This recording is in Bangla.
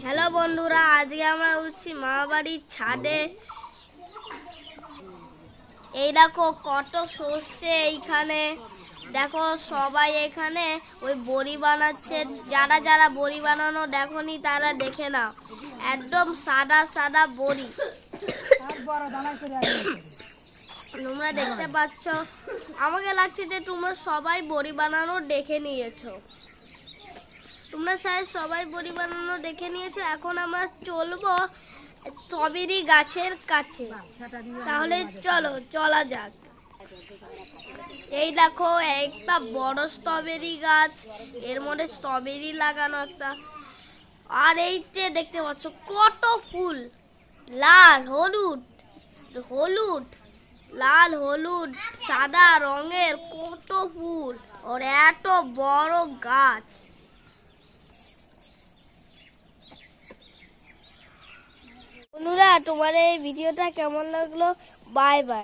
হ্যালো বন্ধুরা, আজকে আমরা উঠছি মামাবাড়ির ছাদে। এই দেখো কত সর্ষে এইখানে। দেখো সবাই এখানে ওই বড়ি বানাচ্ছে। যারা যারা বড়ি বানানো দেখোনি তারা দেখে নাও, একদম সাদা সাদা বড়ি তোমরা দেখতে পাচ্ছ। আমাকে লাগছে যে তোমরা সবাই বড়ি বানানো দেখে নিয়েছো। তোমরা সবাই বড়ি বানানো দেখে নিয়েছো। এখন আমরা চলবো স্ট্রবেরি গাছের কাছে। তাহলে চলো চলা যাক। এই দেখো একটা বড় স্ট্রবেরি গাছ, এর মধ্যে স্ট্রবেরি লাগানো একটা। আর এই যে দেখতে পাচ্ছ কত ফুল, লাল হলুদ হলুদ লাল হলুদ সাদা রঙের কত ফুল, আর এত বড় গাছ। বন্ধুরা, তোমার এই ভিডিওটা কেমন লাগলো? Bye bye.